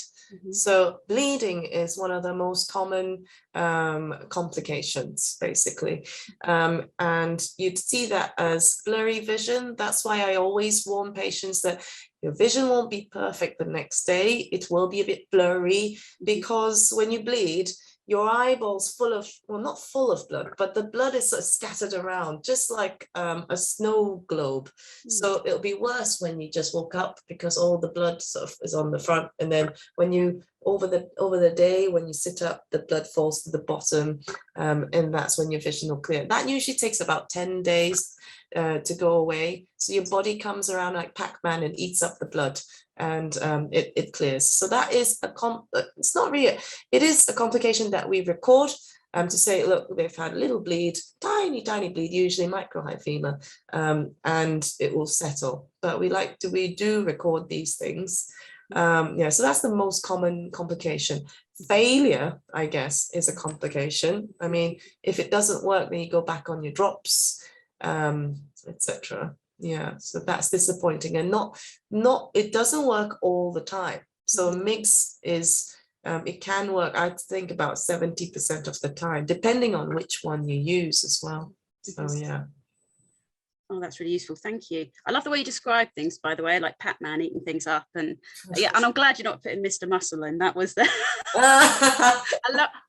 So bleeding is one of the most common complications, basically. And you'd see that as blurry vision. That's why I always warn patients that your vision won't be perfect the next day. It will be a bit blurry, because when you bleed, your eyeball's full of, well, not full of blood, but the blood is sort of scattered around, just like a snow globe. So it'll be worse when you just woke up, because all the blood sort of is on the front. And then when you, over the day, when you sit up, the blood falls to the bottom, and that's when your vision will clear. That usually takes about 10 days to go away. So your body comes around like Pac-Man and eats up the blood, and it clears. So that is it's not real. It is a complication that we record to say, look, they've had a little bleed, tiny bleed, usually microhyphema, and it will settle. But we do record these things. Yeah, so that's the most common complication. Failure, I guess, is a complication. I mean, if it doesn't work, then you go back on your drops, etc. Yeah, so that's disappointing, and it doesn't work all the time. So MIGS is it can work, I think, about 70% of the time, depending on which one you use as well. So yeah. Oh, that's really useful. Thank you. I love the way you describe things, by the way, like Pac-Man eating things up. And yeah, and I'm glad you're not putting Mr. Muscle in. That was the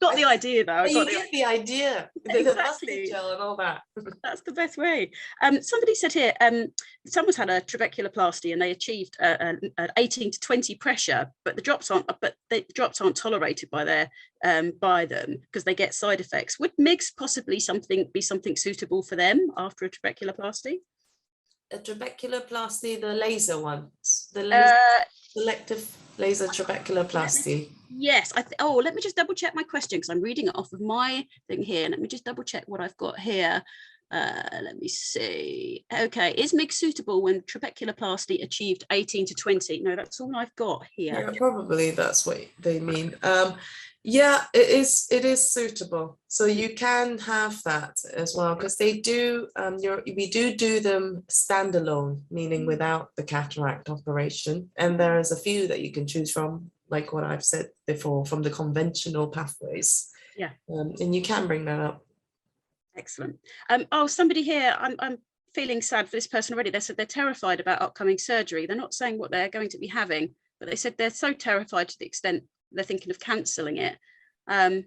got the idea though. You get the idea. The Exactly. gel and all that. That's the best way. Somebody said here, someone's had a trabeculoplasty and they achieved an 18 to 20 pressure, but the drops aren't tolerated by them because they get side effects. Would MIGS possibly be something suitable for them after a trabeculoplasty? A trabeculoplasty, the laser ones, the laser, selective laser trabeculoplasty. Yes. Let me just double check my question, because I'm reading it off of my thing here. Let me just double check what I've got here. Let me see. Okay, is MIGS suitable when trabeculoplasty achieved 18 to 20? No, that's all I've got here. Yeah, probably that's what they mean. Yeah, it is suitable. So you can have that as well, because they do we do them standalone, meaning without the cataract operation. And there is a few that you can choose from, like what I've said before, from the conventional pathways. Yeah. And you can bring that up. Excellent. Somebody here, I'm feeling sad for this person already. They said they're terrified about upcoming surgery. They're not saying what they're going to be having, but they said they're so terrified to the extent they're thinking of cancelling it. Can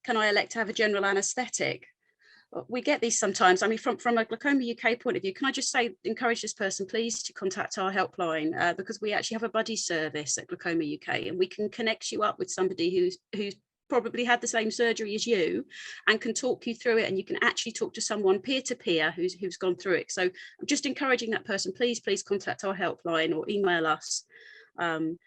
I elect to have a general anaesthetic? We get these sometimes. I mean, from a Glaucoma UK point of view, can I just say, encourage this person, please, to contact our helpline, because we actually have a buddy service at Glaucoma UK, and we can connect you up with somebody who's probably had the same surgery as you and can talk you through it, and you can actually talk to someone peer-to-peer who's gone through it. So I'm just encouraging that person, please contact our helpline or email us and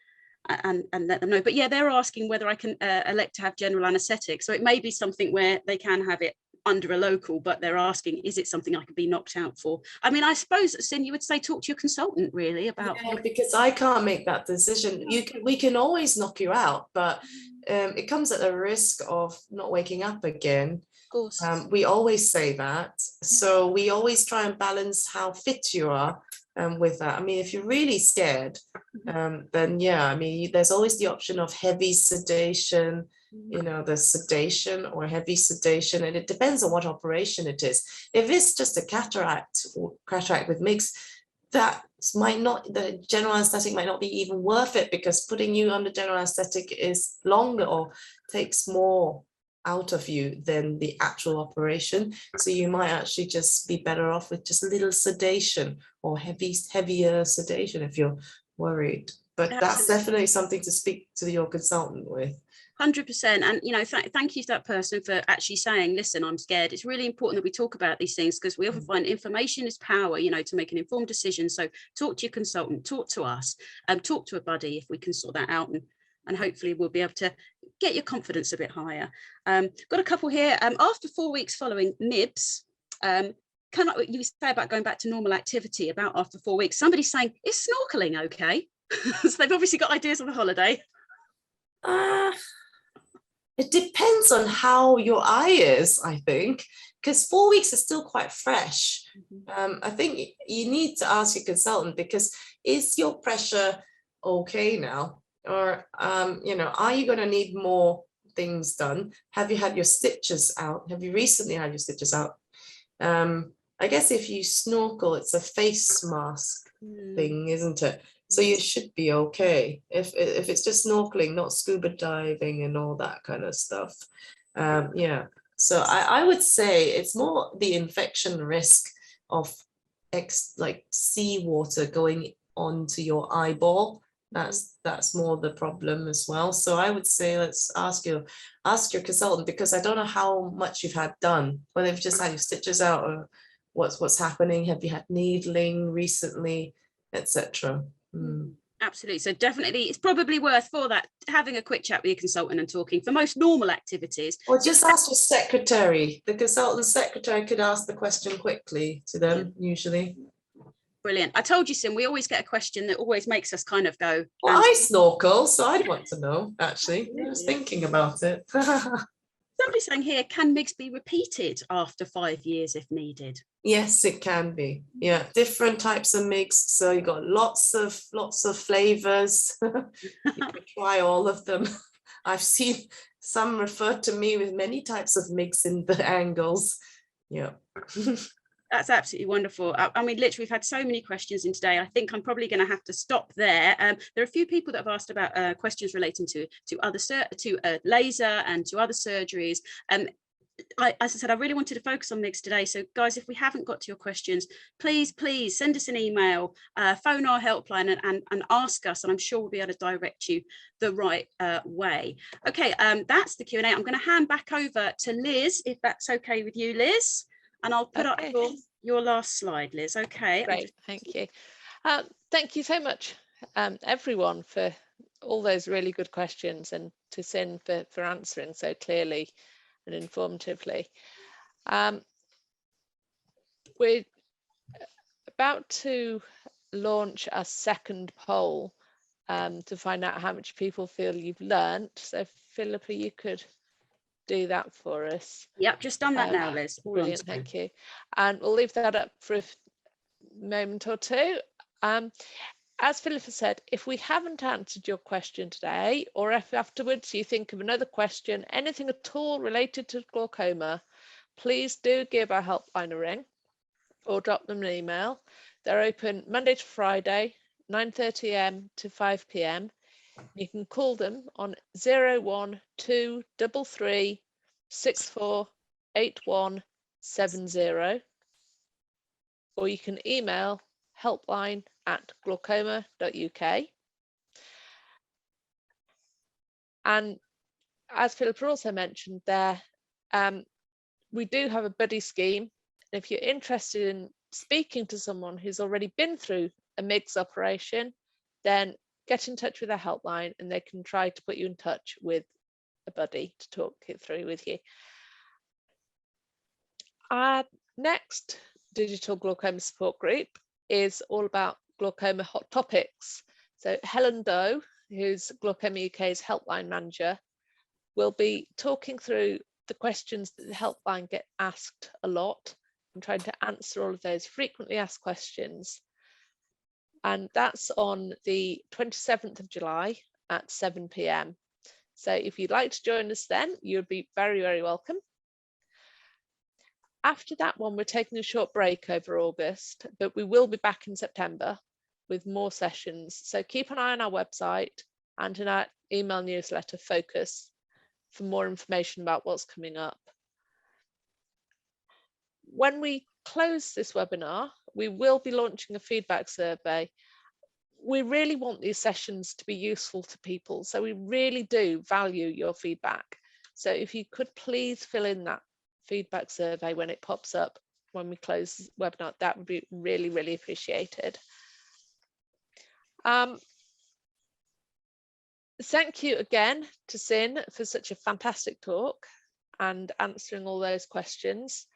let them know. But yeah, they're asking whether I can elect to have general anaesthetic. So it may be something where they can have it under a local, but they're asking, is it something I could be knocked out for? I mean, I suppose, Sin, you would say talk to your consultant really about. Yeah, because I can't make that decision. We can always knock you out, but it comes at a risk of not waking up again. Of course. We always say that. So we always try and balance how fit you are with that. I mean, if you're really scared, then yeah, I mean, there's always the option of heavy sedation, the sedation or heavy sedation, and it depends on what operation it is. If it's just a cataract or cataract with MIGS, the general anesthetic might not be even worth it, because putting you under general anesthetic is longer or takes more out of you than the actual operation. So you might actually just be better off with just a little sedation or heavier sedation if you're worried. But Absolutely. That's definitely something to speak to your consultant with. 100%. And thank you to that person for actually saying, listen, I'm scared. It's really important that we talk about these things, because we often find information is power, to make an informed decision. So talk to your consultant, talk to us, talk to a buddy if we can sort that out, and hopefully we'll be able to get your confidence a bit higher. Got a couple here. After 4 weeks following MIBS, you say about going back to normal activity about after 4 weeks? Somebody's saying, is snorkeling okay? So they've obviously got ideas on a holiday. It depends on how your eye is, I think, because 4 weeks is still quite fresh. I think you need to ask your consultant, because is your pressure okay now? Or, you know, are you going to need more things done? Have you had your stitches out? Have you recently had your stitches out? I guess if you snorkel, it's a face mask thing, isn't it? So you should be okay if it's just snorkeling, not scuba diving and all that kind of stuff. Yeah. So I would say it's more the infection risk of like seawater going onto your eyeball. That's more the problem as well. So I would say let's ask your consultant, because I don't know how much you've had done, whether you've just had your stitches out or what's happening. Have you had needling recently, etc. Absolutely. So definitely it's probably worth for that having a quick chat with your consultant and talking for most normal activities. Or just ask your secretary. The consultant secretary could ask the question quickly to them usually. Brilliant. I told you, Sim, we always get a question that always makes us kind of go. Well, I snorkel, so I'd want to know, actually. I was thinking about it. Somebody's saying here, can MIGS be repeated after 5 years if needed? Yes, it can be. Yeah, different types of MIGS. So you got lots of flavors. You can try all of them. I've seen some referred to me with many types of MIGS in the angles. Yeah. That's absolutely wonderful. I mean, literally, we've had so many questions in today. I think I'm probably going to have to stop there. There are a few people that have asked about questions relating to laser and to other surgeries. As I said, I really wanted to focus on MIGS today. So guys, if we haven't got to your questions, please send us an email, phone our helpline and ask us, and I'm sure we'll be able to direct you the right way. Okay, that's the Q&A. I'm going to hand back over to Liz, if that's okay with you, Liz. And I'll put up your last slide, Liz. Okay. Great, thank you. Thank you so much, everyone, for all those really good questions, and to Sin for answering so clearly and informatively. We're about to launch our second poll to find out how much people feel you've learnt. So Philippa, you could do that for us. Yep, just done that now, Liz. Brilliant, thank you. And we'll leave that up for a moment or two. As Philippa said, if we haven't answered your question today, or if afterwards you think of another question, anything at all related to glaucoma, please do give our helpline a ring or drop them an email. They're open Monday to Friday, 9:30 a.m. to 5 p.m. You can call them on 01233 648170, or you can email helpline@glaucoma.uk. And as Philippa also mentioned there, we do have a buddy scheme. And if you're interested in speaking to someone who's already been through a MIGS operation, then get in touch with our helpline and they can try to put you in touch with a buddy to talk it through with you. Our next digital glaucoma support group is all about glaucoma hot topics. So Helen Doe, who's Glaucoma UK's helpline manager, will be talking through the questions that the helpline get asked a lot and trying to answer all of those frequently asked questions. And that's on the 27th of July at 7 p.m. So if you'd like to join us then, you'd be very, very welcome. After that one, we're taking a short break over August, but we will be back in September with more sessions. So keep an eye on our website and in our email newsletter Focus for more information about what's coming up. When we close this webinar, we will be launching a feedback survey. We really want these sessions to be useful to people, so we really do value your feedback. So if you could please fill in that feedback survey when it pops up when we close the webinar, that would be really, really appreciated. Thank you again to Sin for such a fantastic talk and answering all those questions.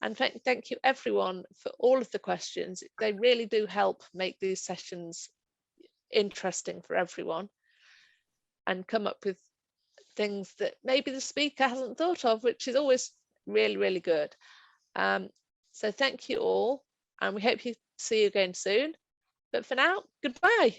And thank you everyone for all of the questions. They really do help make these sessions interesting for everyone and come up with things that maybe the speaker hasn't thought of, which is always really, really good. So thank you all, and we hope to see you again soon. But for now, goodbye.